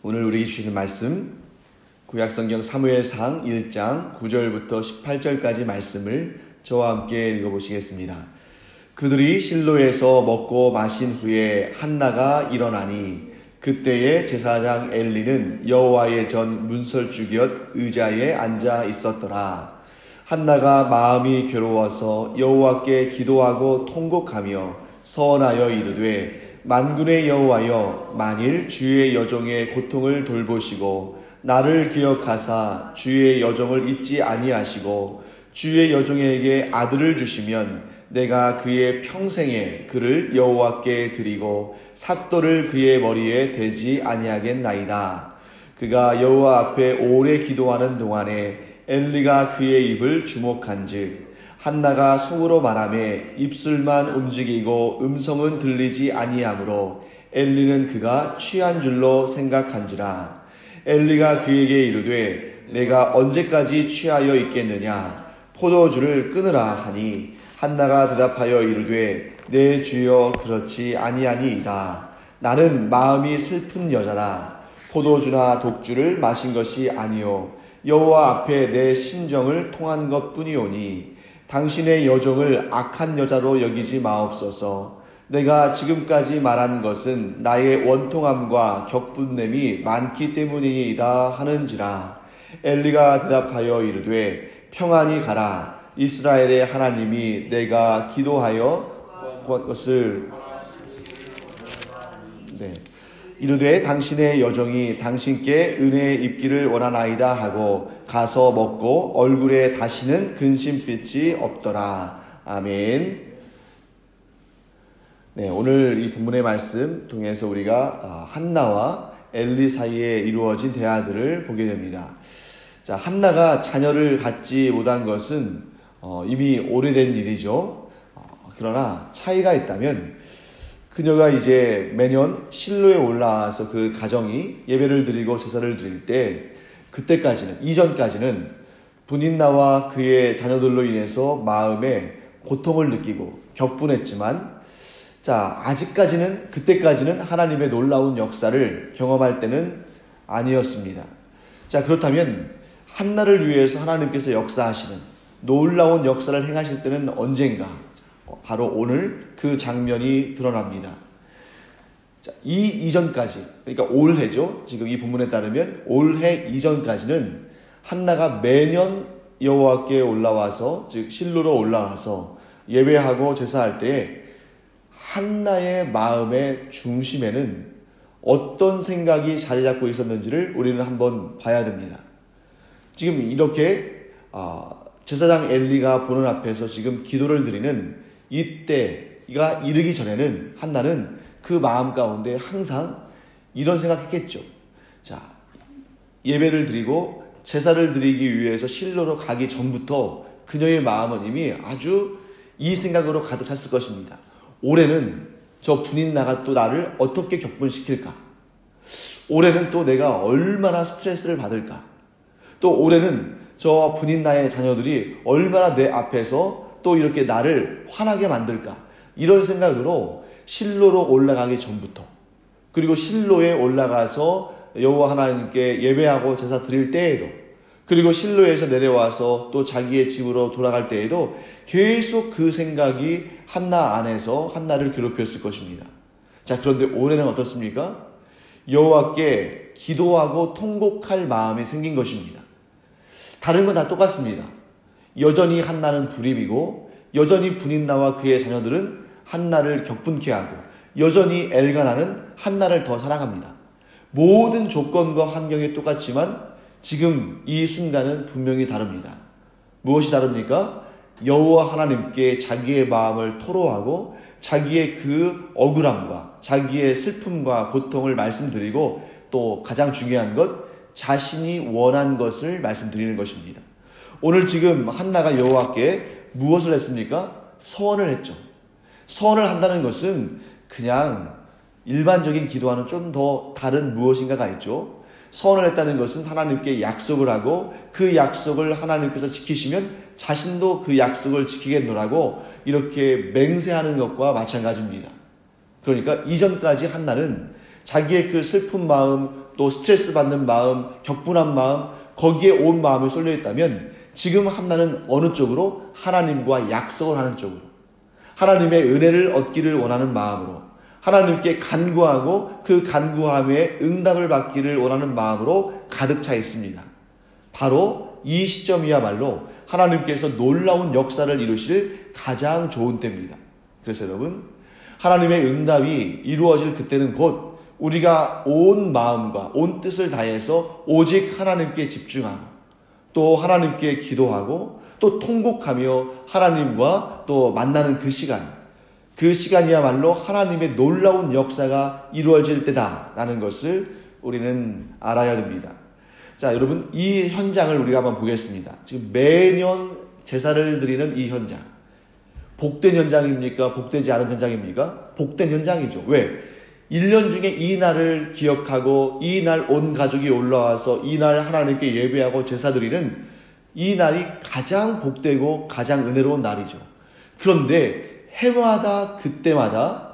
오늘 우리에게 주시는 말씀 구약성경 사무엘상 1장 9절부터 18절까지 말씀을 저와 함께 읽어보시겠습니다. 그들이 실로에서 먹고 마신 후에 한나가 일어나니 그때에 제사장 엘리는 여호와의 전 문설주 곁 의자에 앉아 있었더라. 한나가 마음이 괴로워서 여호와께 기도하고 통곡하며 서원하여 이르되 만군의 여호와여, 만일 주의 여종의 고통을 돌보시고 나를 기억하사 주의 여종을 잊지 아니하시고 주의 여종에게 아들을 주시면 내가 그의 평생에 그를 여호와께 드리고 삭도를 그의 머리에 대지 아니하겠나이다. 그가 여호와 앞에 오래 기도하는 동안에 엘리가 그의 입을 주목한즉 한나가 속으로 말하매 입술만 움직이고 음성은 들리지 아니하므로 엘리는 그가 취한 줄로 생각한지라. 엘리가 그에게 이르되 내가 언제까지 취하여 있겠느냐, 포도주를 끊으라 하니 한나가 대답하여 이르되 내 주여 그렇지 아니하니이다. 나는 마음이 슬픈 여자라. 포도주나 독주를 마신 것이 아니요 여호와 앞에 내 심정을 통한 것뿐이오니 당신의 여종을 악한 여자로 여기지 마옵소서. 내가 지금까지 말한 것은 나의 원통함과 격분냄이 많기 때문이다 하는지라. 엘리가 대답하여 이르되 평안히 가라. 이스라엘의 하나님이 내가 기도하여 구한 것을 이르되 당신의 여종이 당신께 은혜 입기를 원하나이다 하고 가서 먹고 얼굴에 다시는 근심빛이 없더라. 아멘. 오늘 이 본문의 말씀 통해서 우리가 한나와 엘리 사이에 이루어진 대화들을 보게 됩니다. 자, 한나가 자녀를 갖지 못한 것은 이미 오래된 일이죠. 그러나 차이가 있다면 그녀가 이제 매년 실로에 올라와서 그 가정이 예배를 드리고 제사를 드릴 때 그때까지는, 이전까지는 분인나와 그의 자녀들로 인해서 마음에 고통을 느끼고 격분했지만, 자, 아직까지는, 그때까지는 하나님의 놀라운 역사를 경험할 때는 아니었습니다. 자, 그렇다면 한나를 위해서 하나님께서 역사하시는 놀라운 역사를 행하실 때는 언젠가? 바로 오늘 그 장면이 드러납니다. 자, 이 이전까지, 그러니까 올해죠. 지금 이 본문에 따르면 올해 이전까지는 한나가 매년 여호와께 올라와서, 즉 실로로 올라와서 예배하고 제사할 때에 한나의 마음의 중심에는 어떤 생각이 자리 잡고 있었는지를 우리는 한번 봐야 됩니다. 지금 이렇게 제사장 엘리가 보는 앞에서 지금 기도를 드리는 이때가 이르기 전에는 한나는 그 마음 가운데 항상 이런 생각했겠죠. 자, 예배를 드리고 제사를 드리기 위해서 실로로 가기 전부터 그녀의 마음은 이미 아주 이 생각으로 가득 찼을 것입니다. 올해는 저 분인나가 또 나를 어떻게 격분시킬까? 올해는 또 내가 얼마나 스트레스를 받을까? 또 올해는 저 분인나의 자녀들이 얼마나 내 앞에서 또 이렇게 나를 화나게 만들까? 이런 생각으로 실로로 올라가기 전부터, 그리고 실로에 올라가서 여호와 하나님께 예배하고 제사 드릴 때에도, 그리고 실로에서 내려와서 또 자기의 집으로 돌아갈 때에도 계속 그 생각이 한나 안에서 한나를 괴롭혔을 것입니다. 자, 그런데 올해는 어떻습니까? 여호와께 기도하고 통곡할 마음이 생긴 것입니다. 다른 건 다 똑같습니다. 여전히 한나는 불임이고, 여전히 분인나와 그의 자녀들은 한나를 격분케 하고, 여전히 엘가나는 한나를 더 사랑합니다. 모든 조건과 환경이 똑같지만 지금 이 순간은 분명히 다릅니다. 무엇이 다릅니까? 여호와 하나님께 자기의 마음을 토로하고 자기의 그 억울함과 자기의 슬픔과 고통을 말씀드리고, 또 가장 중요한 것, 자신이 원한 것을 말씀드리는 것입니다. 오늘 지금 한나가 여호와께 무엇을 했습니까? 서원을 했죠. 서원을 한다는 것은 그냥 일반적인 기도와는 좀 더 다른 무엇인가가 있죠. 서원을 했다는 것은 하나님께 약속을 하고 그 약속을 하나님께서 지키시면 자신도 그 약속을 지키겠노라고 이렇게 맹세하는 것과 마찬가지입니다. 그러니까 이전까지 한나는 자기의 그 슬픈 마음, 또 스트레스 받는 마음, 격분한 마음, 거기에 온 마음이 쏠려 있다면 지금 한나는 어느 쪽으로? 하나님과 약속을 하는 쪽으로, 하나님의 은혜를 얻기를 원하는 마음으로, 하나님께 간구하고 그 간구함에 응답을 받기를 원하는 마음으로 가득 차 있습니다. 바로 이 시점이야말로 하나님께서 놀라운 역사를 이루실 가장 좋은 때입니다. 그래서 여러분, 하나님의 응답이 이루어질 그때는 곧 우리가 온 마음과 온 뜻을 다해서 오직 하나님께 집중하고 또 하나님께 기도하고 또 통곡하며 하나님과 또 만나는 그 시간이야말로 하나님의 놀라운 역사가 이루어질 때다라는 것을 우리는 알아야 됩니다. 자, 여러분, 이 현장을 우리가 한번 보겠습니다. 지금 매년 제사를 드리는 이 현장, 복된 현장입니까? 복되지 않은 현장입니까? 복된 현장이죠. 왜? 1년 중에 이 날을 기억하고 이 날 온 가족이 올라와서 이 날 하나님께 예배하고 제사 드리는 이 날이 가장 복되고 가장 은혜로운 날이죠. 그런데 해마다 그때마다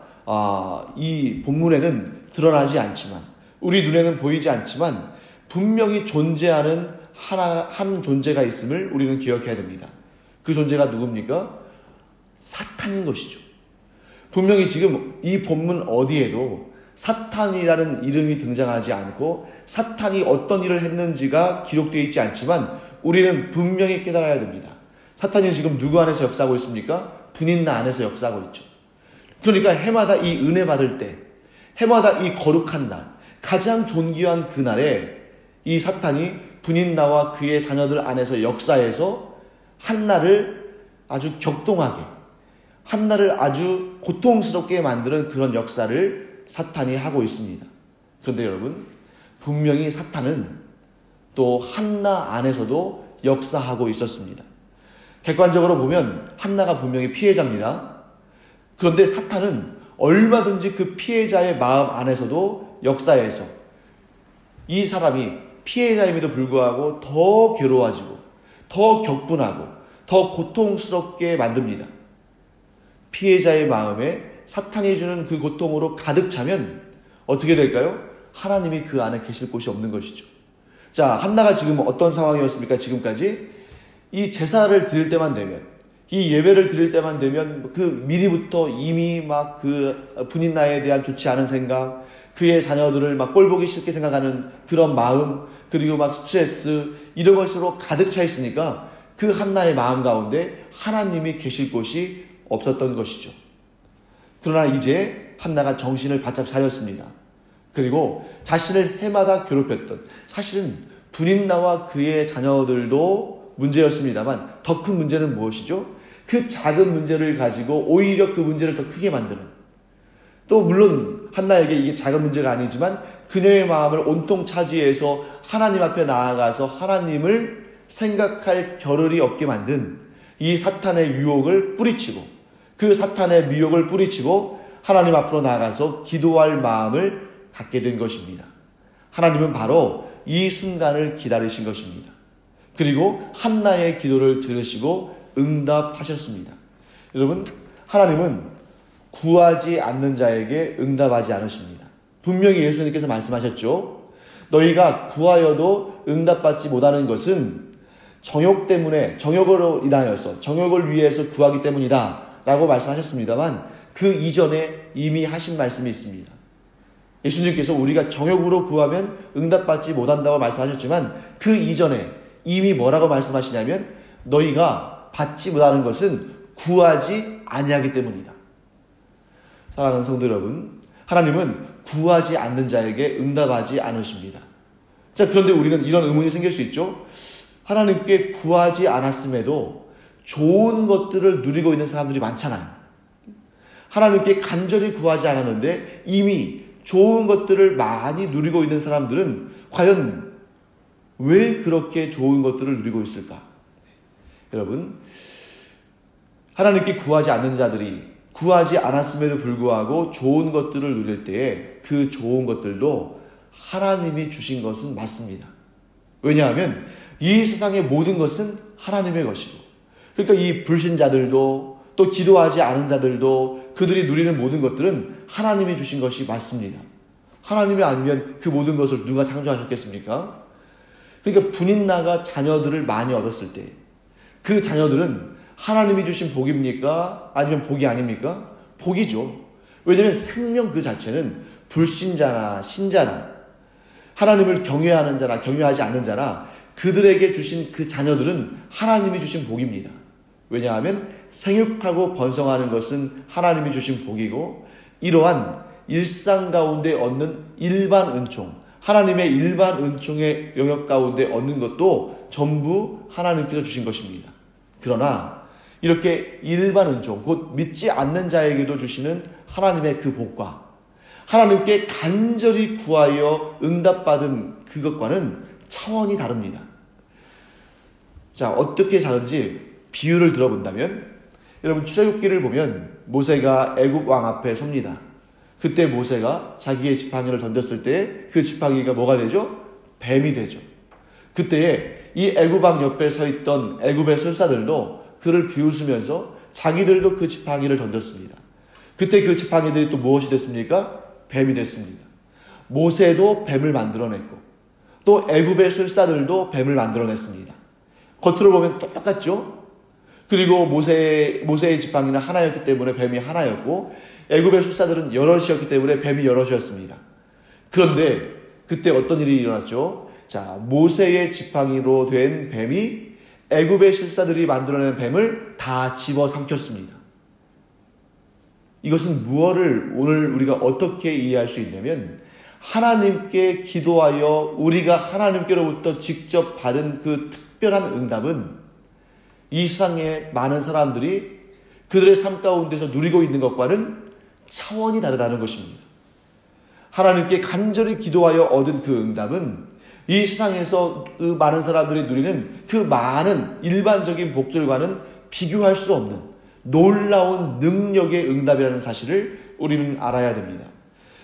이 본문에는 드러나지 않지만, 우리 눈에는 보이지 않지만 분명히 존재하는 한 존재가 있음을 우리는 기억해야 됩니다. 그 존재가 누굽니까? 사탄인 것이죠. 분명히 지금 이 본문 어디에도 사탄이라는 이름이 등장하지 않고 사탄이 어떤 일을 했는지가 기록되어 있지 않지만 우리는 분명히 깨달아야 됩니다. 사탄이 지금 누구 안에서 역사하고 있습니까? 분인나 안에서 역사하고 있죠. 그러니까 해마다 이 은혜 받을 때, 해마다 이 거룩한 날, 가장 존귀한 그날에 이 사탄이 분인나와 그의 자녀들 안에서 역사해서 한나를 아주 격동하게, 한나를 아주 고통스럽게 만드는 그런 역사를 사탄이 하고 있습니다. 그런데 여러분, 분명히 사탄은 또 한나 안에서도 역사하고 있었습니다. 객관적으로 보면 한나가 분명히 피해자입니다. 그런데 사탄은 얼마든지 그 피해자의 마음 안에서도 역사해서 이 사람이 피해자임에도 불구하고 더 괴로워지고 더 격분하고 더 고통스럽게 만듭니다. 피해자의 마음에 사탄이 주는 그 고통으로 가득 차면 어떻게 될까요? 하나님이 그 안에 계실 곳이 없는 것이죠. 자, 한나가 지금 어떤 상황이었습니까? 지금까지 이 제사를 드릴 때만 되면, 이 예배를 드릴 때만 되면 그 미리부터 이미 막 그 분인나에 대한 좋지 않은 생각, 그의 자녀들을 막 꼴보기 싫게 생각하는 그런 마음, 그리고 막 스트레스, 이런 것으로 가득 차 있으니까 그 한나의 마음 가운데 하나님이 계실 곳이 없었던 것이죠. 그러나 이제 한나가 정신을 바짝 차렸습니다. 그리고 자신을 해마다 괴롭혔던, 사실은 분인나와 그의 자녀들도 문제였습니다만 더 큰 문제는 무엇이죠? 그 작은 문제를 가지고 오히려 그 문제를 더 크게 만드는, 또 물론 한나에게 이게 작은 문제가 아니지만 그녀의 마음을 온통 차지해서 하나님 앞에 나아가서 하나님을 생각할 겨를이 없게 만든 이 사탄의 유혹을 뿌리치고, 그 사탄의 미혹을 뿌리치고 하나님 앞으로 나아가서 기도할 마음을 갖게 된 것입니다. 하나님은 바로 이 순간을 기다리신 것입니다. 그리고 한나의 기도를 들으시고 응답하셨습니다. 여러분, 하나님은 구하지 않는 자에게 응답하지 않으십니다. 분명히 예수님께서 말씀하셨죠. 너희가 구하여도 응답받지 못하는 것은 정욕 때문에, 정욕으로 인하여서, 정욕을 위해서 구하기 때문이다 라고 말씀하셨습니다만 그 이전에 이미 하신 말씀이 있습니다. 예수님께서 우리가 정욕으로 구하면 응답받지 못한다고 말씀하셨지만 그 이전에 이미 뭐라고 말씀하시냐면 너희가 받지 못하는 것은 구하지 아니하기 때문이다. 사랑하는 성도 여러분, 하나님은 구하지 않는 자에게 응답하지 않으십니다. 자, 그런데 우리는 이런 의문이 생길 수 있죠. 하나님께 구하지 않았음에도 좋은 것들을 누리고 있는 사람들이 많잖아요. 하나님께 간절히 구하지 않았는데 이미 좋은 것들을 많이 누리고 있는 사람들은 과연 왜 그렇게 좋은 것들을 누리고 있을까? 여러분, 하나님께 구하지 않는 자들이 구하지 않았음에도 불구하고 좋은 것들을 누릴 때에 그 좋은 것들도 하나님이 주신 것은 맞습니다. 왜냐하면 이 세상의 모든 것은 하나님의 것이고, 그러니까 이 불신자들도 또 기도하지 않은 자들도 그들이 누리는 모든 것들은 하나님이 주신 것이 맞습니다. 하나님이 아니면 그 모든 것을 누가 창조하셨겠습니까? 그러니까 분인나가 자녀들을 많이 얻었을 때 그 자녀들은 하나님이 주신 복입니까? 아니면 복이 아닙니까? 복이죠. 왜냐하면 생명 그 자체는 불신자나 신자나 하나님을 경외하는 자나 경외하지 않는 자나 그들에게 주신 그 자녀들은 하나님이 주신 복입니다. 왜냐하면 생육하고 번성하는 것은 하나님이 주신 복이고 이러한 일상 가운데 얻는 일반 은총, 하나님의 일반 은총의 영역 가운데 얻는 것도 전부 하나님께서 주신 것입니다. 그러나 이렇게 일반 은총, 곧 믿지 않는 자에게도 주시는 하나님의 그 복과 하나님께 간절히 구하여 응답받은 그것과는 차원이 다릅니다. 자, 어떻게 다른지 비유를 들어본다면 여러분 출애굽기를 보면 모세가 애굽 왕 앞에 섭니다. 그때 모세가 자기의 지팡이를 던졌을 때 그 지팡이가 뭐가 되죠? 뱀이 되죠. 그때에 이 애굽 왕 옆에 서 있던 애굽의 술사들도 그를 비웃으면서 자기들도 그 지팡이를 던졌습니다. 그때 그 지팡이들이 또 무엇이 됐습니까? 뱀이 됐습니다. 모세도 뱀을 만들어냈고 또 애굽의 술사들도 뱀을 만들어냈습니다. 겉으로 보면 똑같죠? 그리고 모세의 지팡이는 하나였기 때문에 뱀이 하나였고 애굽의 술사들은 여럿이었기 때문에 뱀이 여럿이었습니다. 그런데 그때 어떤 일이 일어났죠? 자, 모세의 지팡이로 된 뱀이 애굽의 술사들이 만들어낸 뱀을 다 집어삼켰습니다. 이것은 무엇을 오늘 우리가 어떻게 이해할 수 있냐면 하나님께 기도하여 우리가 하나님께로부터 직접 받은 그 특별한 응답은 이 세상에 많은 사람들이 그들의 삶 가운데서 누리고 있는 것과는 차원이 다르다는 것입니다. 하나님께 간절히 기도하여 얻은 그 응답은 이 세상에서 그 많은 사람들이 누리는 그 많은 일반적인 복들과는 비교할 수 없는 놀라운 능력의 응답이라는 사실을 우리는 알아야 됩니다.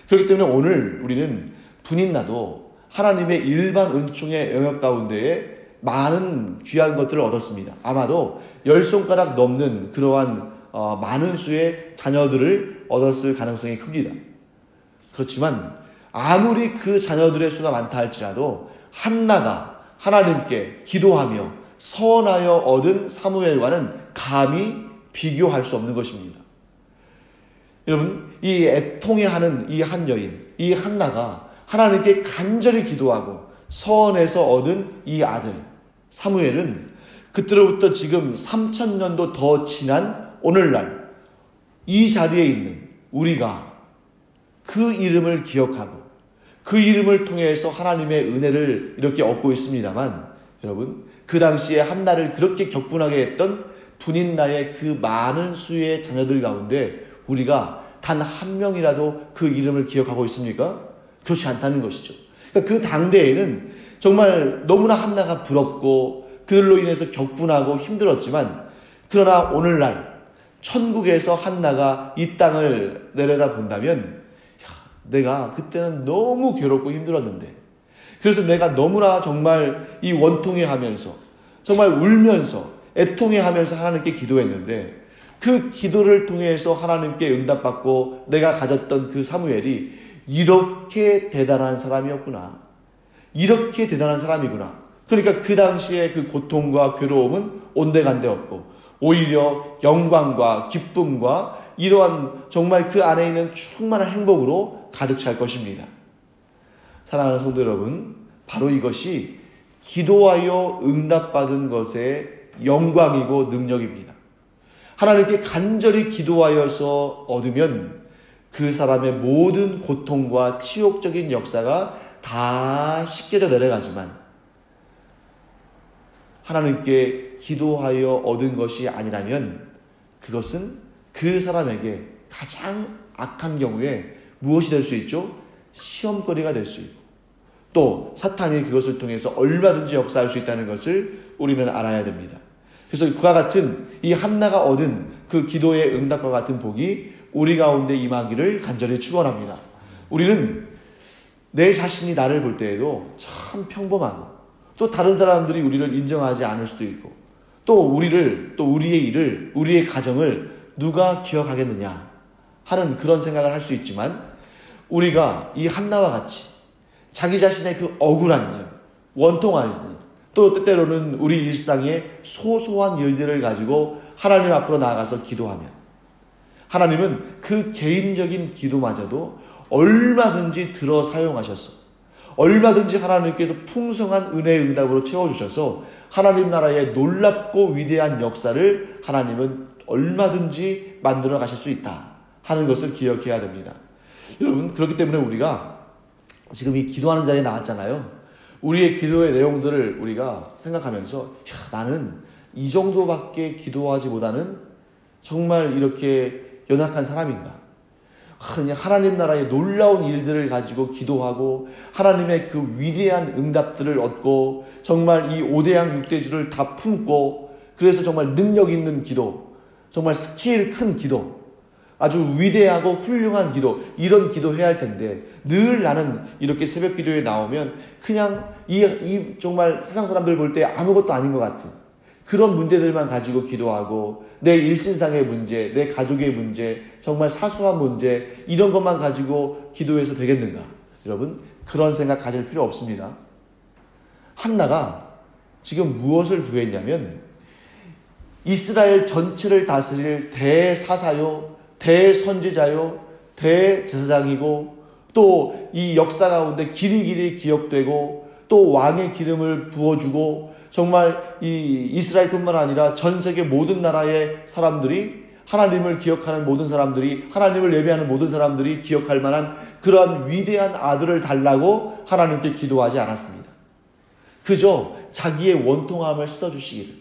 그렇기 때문에 오늘 우리는 분인나도 하나님의 일반 은총의 영역 가운데에 많은 귀한 것들을 얻었습니다. 아마도 10손가락 넘는 그러한 많은 수의 자녀들을 얻었을 가능성이 큽니다. 그렇지만 아무리 그 자녀들의 수가 많다 할지라도 한나가 하나님께 기도하며 서원하여 얻은 사무엘과는 감히 비교할 수 없는 것입니다. 여러분, 이 애통해하는 이 한 여인, 이 한나가 하나님께 간절히 기도하고 서원해서 얻은 이 아들 사무엘은 그때로부터 지금 3000년도 더 지난 오늘날 이 자리에 있는 우리가 그 이름을 기억하고 그 이름을 통해서 하나님의 은혜를 이렇게 얻고 있습니다만 여러분, 그 당시에 한나를 그렇게 격분하게 했던 분인나의 그 많은 수의 자녀들 가운데 우리가 단 한 명이라도 그 이름을 기억하고 있습니까? 그렇지 않다는 것이죠. 그러니까 그 당대에는 정말 너무나 한나가 부럽고 그들로 인해서 격분하고 힘들었지만 그러나 오늘날 천국에서 한나가 이 땅을 내려다 본다면 내가 그때는 너무 괴롭고 힘들었는데 그래서 내가 너무나 정말 이 원통해 하면서 정말 울면서 애통해 하면서 하나님께 기도했는데 그 기도를 통해서 하나님께 응답받고 내가 가졌던 그 사무엘이 이렇게 대단한 사람이었구나. 이렇게 대단한 사람이구나. 그러니까 그 당시에 그 고통과 괴로움은 온데간데 없고 오히려 영광과 기쁨과 이러한 정말 그 안에 있는 충만한 행복으로 가득 찰 것입니다. 사랑하는 성도 여러분, 바로 이것이 기도하여 응답받은 것의 영광이고 능력입니다. 하나님께 간절히 기도하여서 얻으면 그 사람의 모든 고통과 치욕적인 역사가 다 씻겨져 내려가지만 하나님께 기도하여 얻은 것이 아니라면 그것은 그 사람에게 가장 악한 경우에 무엇이 될 수 있죠? 시험거리가 될 수 있고 또 사탄이 그것을 통해서 얼마든지 역사할 수 있다는 것을 우리는 알아야 됩니다. 그래서 그와 같은 이 한나가 얻은 그 기도의 응답과 같은 복이 우리 가운데 임하기를 간절히 축원합니다. 우리는 내 자신이 나를 볼 때에도 참 평범하고 또 다른 사람들이 우리를 인정하지 않을 수도 있고 또 우리의 일을 우리의 가정을 누가 기억하겠느냐 하는 그런 생각을 할 수 있지만 우리가 이 한나와 같이 자기 자신의 그 억울한 일, 원통한 일, 또 때때로는 우리 일상의 소소한 일들을 가지고 하나님 앞으로 나아가서 기도하며 하나님은 그 개인적인 기도마저도 얼마든지 들어 사용하셔서 얼마든지 하나님께서 풍성한 은혜의 응답으로 채워주셔서 하나님 나라의 놀랍고 위대한 역사를 하나님은 얼마든지 만들어 가실 수 있다 하는 것을 기억해야 됩니다. 여러분, 그렇기 때문에 우리가 지금 이 기도하는 자리에 나왔잖아요. 우리의 기도의 내용들을 우리가 생각하면서 나는 이 정도밖에 기도하지 못하는 정말 이렇게 연약한 사람인가? 그냥 하나님 나라의 놀라운 일들을 가지고 기도하고 하나님의 그 위대한 응답들을 얻고 정말 이 5대양 6대주를 다 품고 그래서 정말 능력 있는 기도, 정말 스케일 큰 기도, 아주 위대하고 훌륭한 기도, 이런 기도해야 할 텐데 늘 나는 이렇게 새벽 기도에 나오면 그냥 이 정말 세상 사람들 볼 때 아무것도 아닌 것 같은 그런 문제들만 가지고 기도하고 내 일신상의 문제, 내 가족의 문제, 정말 사소한 문제 이런 것만 가지고 기도해서 되겠는가? 여러분, 그런 생각 가질 필요 없습니다. 한나가 지금 무엇을 구했냐면 이스라엘 전체를 다스릴 대사사요, 대선지자요, 대제사장이고 또 이 역사 가운데 길이길이 기억되고 또 왕의 기름을 부어주고 정말 이 이스라엘뿐만 아니라 전 세계 모든 나라의 사람들이 하나님을 기억하는 모든 사람들이 하나님을 예배하는 모든 사람들이 기억할 만한 그러한 위대한 아들을 달라고 하나님께 기도하지 않았습니다. 그저 자기의 원통함을 씻어주시기를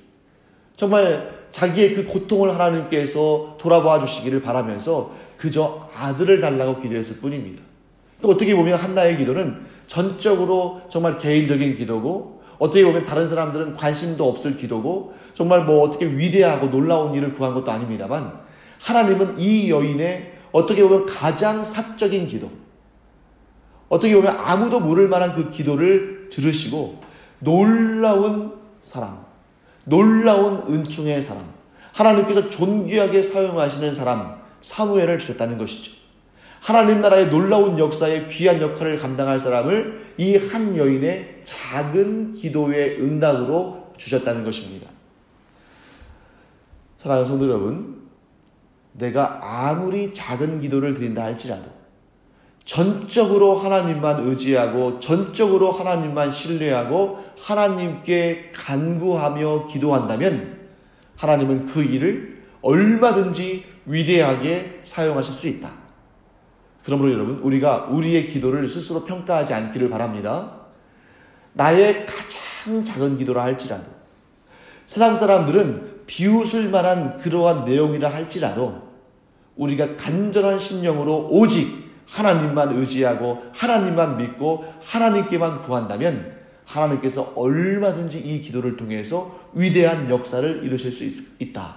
정말 자기의 그 고통을 하나님께서 돌아봐 주시기를 바라면서 그저 아들을 달라고 기도했을 뿐입니다. 또 어떻게 보면 한나의 기도는 전적으로 정말 개인적인 기도고 어떻게 보면 다른 사람들은 관심도 없을 기도고 정말 뭐 어떻게 위대하고 놀라운 일을 구한 것도 아닙니다만 하나님은 이 여인의 어떻게 보면 가장 사적인 기도, 어떻게 보면 아무도 모를 만한 그 기도를 들으시고 놀라운 사람, 놀라운 은총의 사람, 하나님께서 존귀하게 사용하시는 사람 사무엘을 주셨다는 것이죠. 하나님 나라의 놀라운 역사에 귀한 역할을 감당할 사람을 이 한 여인의 작은 기도의 응답으로 주셨다는 것입니다. 사랑하는 성도 여러분, 내가 아무리 작은 기도를 드린다 할지라도 전적으로 하나님만 의지하고 전적으로 하나님만 신뢰하고 하나님께 간구하며 기도한다면 하나님은 그 일을 얼마든지 위대하게 사용하실 수 있다. 그러므로 여러분, 우리가 우리의 기도를 스스로 평가하지 않기를 바랍니다. 나의 가장 작은 기도라 할지라도 세상 사람들은 비웃을 만한 그러한 내용이라 할지라도 우리가 간절한 심령으로 오직 하나님만 의지하고 하나님만 믿고 하나님께만 구한다면 하나님께서 얼마든지 이 기도를 통해서 위대한 역사를 이루실 수 있다.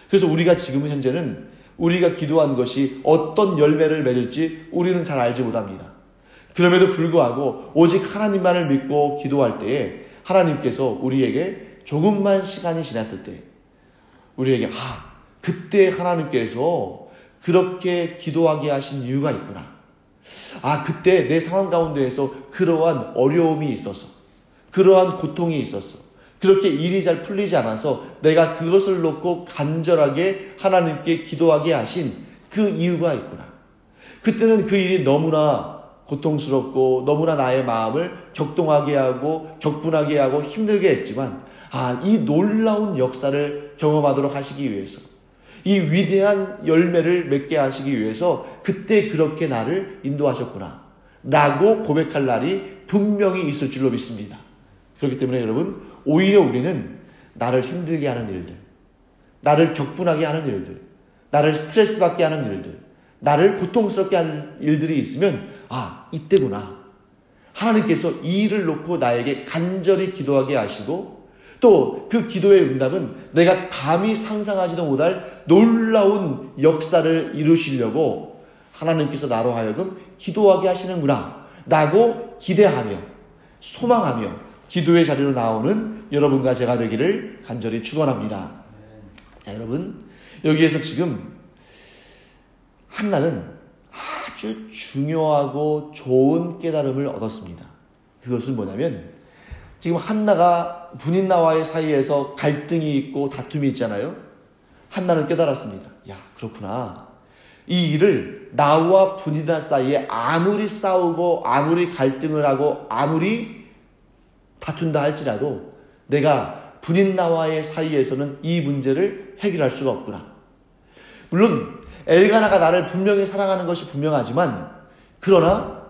그래서 우리가 지금 현재는 우리가 기도한 것이 어떤 열매를 맺을지 우리는 잘 알지 못합니다. 그럼에도 불구하고 오직 하나님만을 믿고 기도할 때에 하나님께서 우리에게 조금만 시간이 지났을 때 우리에게 그때 하나님께서 그렇게 기도하게 하신 이유가 있구나. 그때 내 상황 가운데에서 그러한 어려움이 있어서 그러한 고통이 있었어. 그렇게 일이 잘 풀리지 않아서 내가 그것을 놓고 간절하게 하나님께 기도하게 하신 그 이유가 있구나. 그때는 그 일이 너무나 고통스럽고 너무나 나의 마음을 격동하게 하고 격분하게 하고 힘들게 했지만 이 놀라운 역사를 경험하도록 하시기 위해서 이 위대한 열매를 맺게 하시기 위해서 그때 그렇게 나를 인도하셨구나 라고 고백할 날이 분명히 있을 줄로 믿습니다. 그렇기 때문에 여러분, 오히려 우리는 나를 힘들게 하는 일들, 나를 격분하게 하는 일들, 나를 스트레스 받게 하는 일들, 나를 고통스럽게 하는 일들이 있으면 이때구나. 하나님께서 이 일을 놓고 나에게 간절히 기도하게 하시고 또 그 기도의 응답은 내가 감히 상상하지도 못할 놀라운 역사를 이루시려고 하나님께서 나로 하여금 기도하게 하시는구나 라고 기대하며 소망하며 기도의 자리로 나오는 여러분과 제가 되기를 간절히 축원합니다. 자, 여러분, 여기에서 지금 한나는 아주 중요하고 좋은 깨달음을 얻었습니다. 그것은 뭐냐면 지금 한나가 분인나와의 사이에서 갈등이 있고 다툼이 있잖아요. 한나는 깨달았습니다. 야, 그렇구나. 이 일을 나와 분인나 사이에 아무리 싸우고 아무리 갈등을 하고 아무리 다툰다 할지라도 내가 분인나와의 사이에서는 이 문제를 해결할 수가 없구나. 물론 엘가나가 나를 분명히 사랑하는 것이 분명하지만 그러나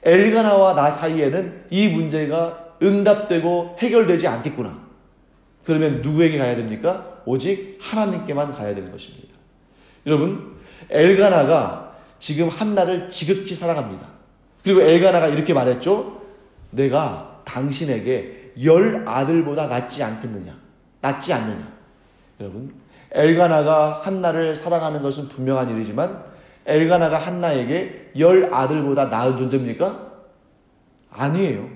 엘가나와 나 사이에는 이 문제가 응답되고 해결되지 않겠구나. 그러면 누구에게 가야 됩니까? 오직 하나님께만 가야 되는 것입니다. 여러분, 엘가나가 지금 한나를 지극히 사랑합니다. 그리고 엘가나가 이렇게 말했죠. 내가 당신에게 10 아들보다 낫지 않느냐. 여러분, 엘가나가 한나를 사랑하는 것은 분명한 일이지만 엘가나가 한나에게 10 아들보다 나은 존재입니까? 아니에요.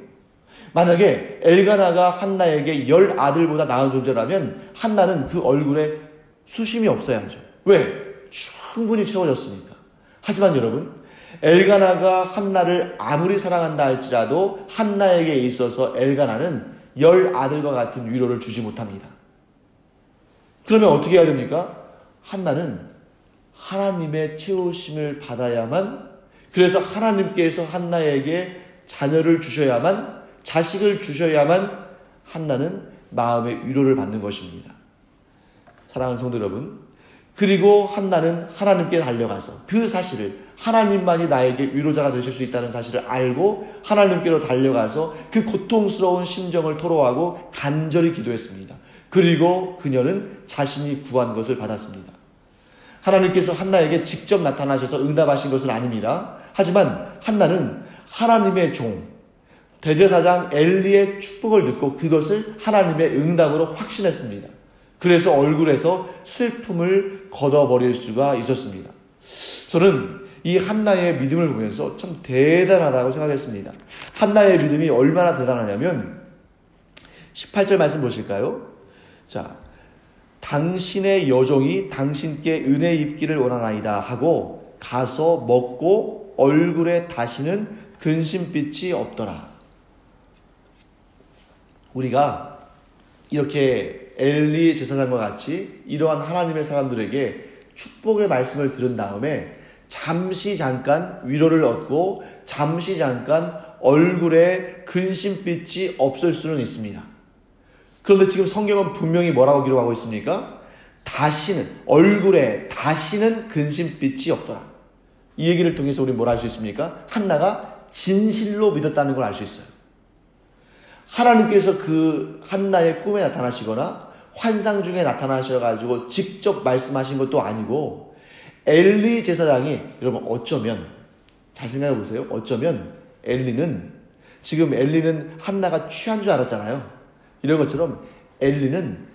만약에 엘가나가 한나에게 10 아들보다 나은 존재라면 한나는 그 얼굴에 수심이 없어야죠. 왜? 충분히 채워졌으니까. 하지만 여러분, 엘가나가 한나를 아무리 사랑한다 할지라도 한나에게 있어서 엘가나는 10 아들과 같은 위로를 주지 못합니다. 그러면 어떻게 해야 됩니까? 한나는 하나님의 채우심을 받아야만, 그래서 하나님께서 한나에게 자녀를 주셔야만, 자식을 주셔야만 한나는 마음의 위로를 받는 것입니다. 사랑하는 성도 여러분, 그리고 한나는 하나님께 달려가서 그 사실을, 하나님만이 나에게 위로자가 되실 수 있다는 사실을 알고 하나님께로 달려가서 그 고통스러운 심정을 토로하고 간절히 기도했습니다. 그리고 그녀는 자신이 구한 것을 받았습니다. 하나님께서 한나에게 직접 나타나셔서 응답하신 것은 아닙니다. 하지만 한나는 하나님의 종, 대제사장 엘리의 축복을 듣고 그것을 하나님의 응답으로 확신했습니다. 그래서 얼굴에서 슬픔을 걷어버릴 수가 있었습니다. 저는 이 한나의 믿음을 보면서 참 대단하다고 생각했습니다. 한나의 믿음이 얼마나 대단하냐면 18절 말씀 보실까요? 자, 당신의 여종이 당신께 은혜 입기를 원하나이다 하고 가서 먹고 얼굴에 다시는 근심빛이 없더라. 우리가 이렇게 엘리 제사장과 같이 이러한 하나님의 사람들에게 축복의 말씀을 들은 다음에 잠시 잠깐 위로를 얻고 잠시 잠깐 얼굴에 근심빛이 없을 수는 있습니다. 그런데 지금 성경은 분명히 뭐라고 기록하고 있습니까? 얼굴에 다시는 근심빛이 없더라. 이 얘기를 통해서 우리는 뭘 알 수 있습니까? 한나가 진실로 믿었다는 걸 알 수 있어요. 하나님께서 그 한나의 꿈에 나타나시거나 환상 중에 나타나셔가지고 직접 말씀하신 것도 아니고 엘리 제사장이, 여러분 어쩌면, 잘 생각해 보세요. 어쩌면 엘리는 한나가 취한 줄 알았잖아요. 이런 것처럼 엘리는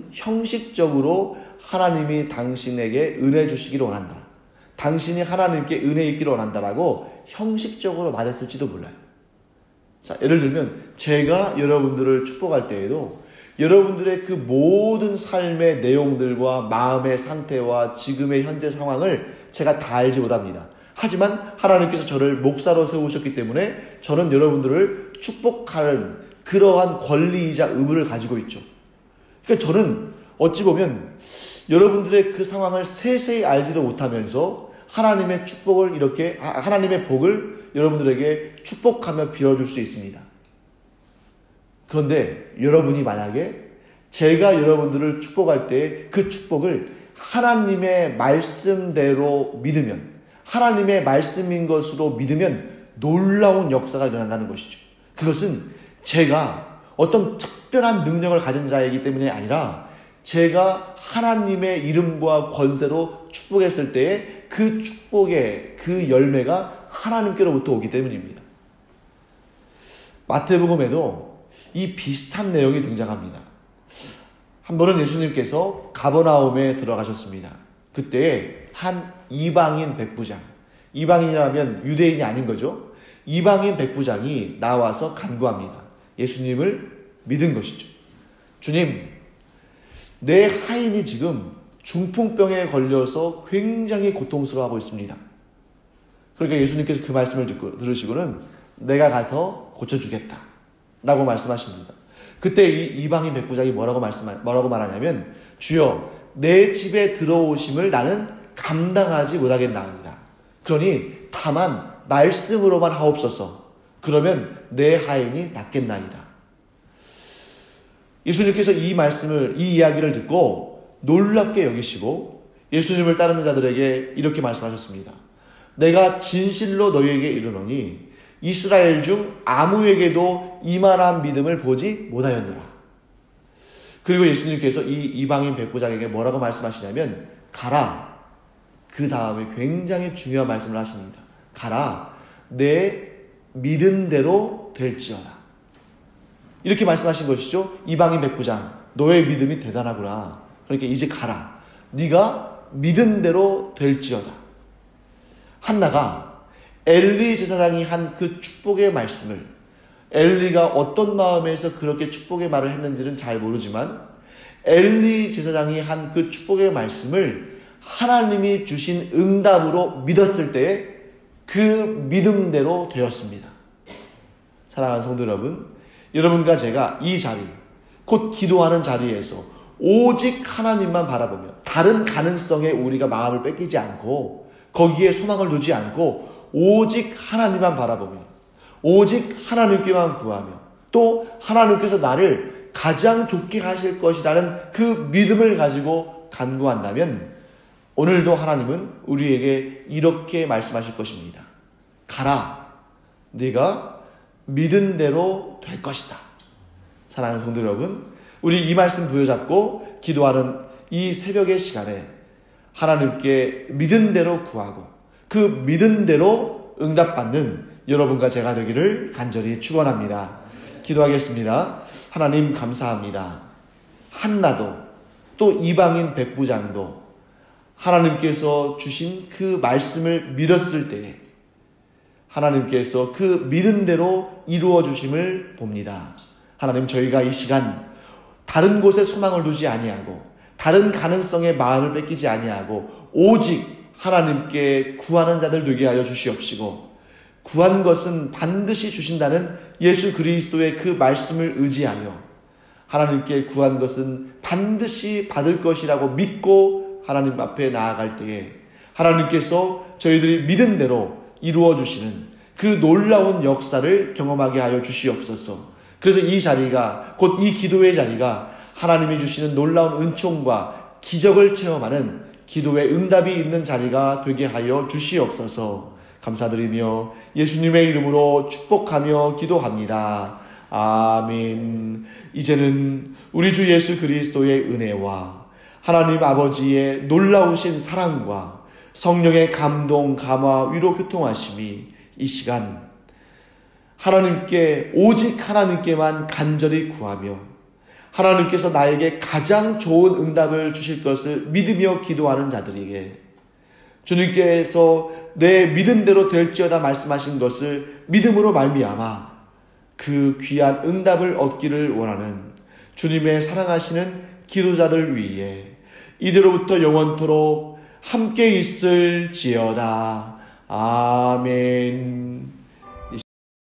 형식적으로 하나님이 당신에게 은혜 주시기를 원한다. 당신이 하나님께 은혜 입기를 원한다라고 형식적으로 말했을지도 몰라요. 자, 예를 들면 제가 여러분들을 축복할 때에도 여러분들의 그 모든 삶의 내용들과 마음의 상태와 지금의 현재 상황을 제가 다 알지 못합니다. 하지만 하나님께서 저를 목사로 세우셨기 때문에 저는 여러분들을 축복하는 그러한 권리이자 의무를 가지고 있죠. 그러니까 저는 어찌 보면 여러분들의 그 상황을 세세히 알지도 못하면서 하나님의 복을 여러분들에게 축복하며 빌어줄 수 있습니다. 그런데 여러분이 만약에 제가 여러분들을 축복할 때 그 축복을 하나님의 말씀대로 믿으면, 하나님의 말씀인 것으로 믿으면 놀라운 역사가 일어난다는 것이죠. 그것은 제가 어떤 특별한 능력을 가진 자이기 때문에 아니라 제가 하나님의 이름과 권세로 축복했을 때에 그 축복의 그 열매가 하나님께로부터 오기 때문입니다. 마태복음에도 이 비슷한 내용이 등장합니다. 한 번은 예수님께서 가버나움에 들어가셨습니다. 그때 한 이방인 백부장, 이방인이라면 유대인이 아닌 거죠. 이방인 백부장이 나와서 간구합니다. 예수님을 믿은 것이죠. 주님, 내 하인이 지금 중풍병에 걸려서 굉장히 고통스러워하고 있습니다. 그러니까 예수님께서 그 말씀을 들으시고는 내가 가서 고쳐주겠다 라고 말씀하십니다. 그때 이 이방인 백부장이 뭐라고 말하냐면 주여 내 집에 들어오심을 나는 감당하지 못하겠나이다. 그러니 다만 말씀으로만 하옵소서. 그러면 내 하인이 낫겠나이다. 예수님께서 이 이야기를 듣고 놀랍게 여기시고 예수님을 따르는 자들에게 이렇게 말씀하셨습니다. 내가 진실로 너희에게 이르노니 이스라엘 중 아무에게도 이만한 믿음을 보지 못하였노라. 그리고 예수님께서 이 이방인 백부장에게 뭐라고 말씀하시냐면 가라. 그 다음에 굉장히 중요한 말씀을 하십니다. 가라. 내 믿은 대로 될지어다. 이렇게 말씀하신 것이죠. 이방인 백부장, 너의 믿음이 대단하구나. 그러니까 이제 가라. 네가 믿은 대로 될지어다. 한나가 엘리 제사장이 한 그 축복의 말씀을, 엘리가 어떤 마음에서 그렇게 축복의 말을 했는지는 잘 모르지만 엘리 제사장이 한 그 축복의 말씀을 하나님이 주신 응답으로 믿었을 때에 그 믿음대로 되었습니다. 사랑하는 성도 여러분, 여러분과 제가 이 자리, 곧 기도하는 자리에서 오직 하나님만 바라보며 다른 가능성에 우리가 마음을 뺏기지 않고 거기에 소망을 두지 않고 오직 하나님만 바라보며 오직 하나님께만 구하며 또 하나님께서 나를 가장 좋게 하실 것이라는 그 믿음을 가지고 간구한다면 오늘도 하나님은 우리에게 이렇게 말씀하실 것입니다. 가라. 네가 믿은 대로 될 것이다. 사랑하는 성도 여러분, 우리 이 말씀 부여잡고 기도하는 이 새벽의 시간에 하나님께 믿은 대로 구하고 그 믿은 대로 응답받는 여러분과 제가 되기를 간절히 축원합니다. 기도하겠습니다. 하나님 감사합니다. 한나도 또 이방인 백부장도 하나님께서 주신 그 말씀을 믿었을 때에 하나님께서 그 믿은 대로 이루어 주심을 봅니다. 하나님, 저희가 이 시간 다른 곳에 소망을 두지 아니하고 다른 가능성에 마음을 뺏기지 아니하고 오직 하나님께 구하는 자들 되게 하여 주시옵시고 구한 것은 반드시 주신다는 예수 그리스도의 그 말씀을 의지하여 하나님께 구한 것은 반드시 받을 것이라고 믿고 하나님 앞에 나아갈 때에 하나님께서 저희들이 믿은 대로 이루어 주시는 그 놀라운 역사를 경험하게 하여 주시옵소서. 그래서 이 자리가 곧 이 기도의 자리가 하나님이 주시는 놀라운 은총과 기적을 체험하는 기도의 응답이 있는 자리가 되게 하여 주시옵소서. 감사드리며 예수님의 이름으로 축복하며 기도합니다. 아멘. 이제는 우리 주 예수 그리스도의 은혜와 하나님 아버지의 놀라우신 사랑과 성령의 감동, 감화, 위로, 교통하심이 이 시간 하나님께 오직 하나님께만 간절히 구하며 하나님께서 나에게 가장 좋은 응답을 주실 것을 믿으며 기도하는 자들에게 주님께서 내 믿은 대로 될지어다 말씀하신 것을 믿음으로 말미암아 그 귀한 응답을 얻기를 원하는 주님의 사랑하시는 기도자들 위에 이제로부터 영원토록 함께 있을지어다. 아멘.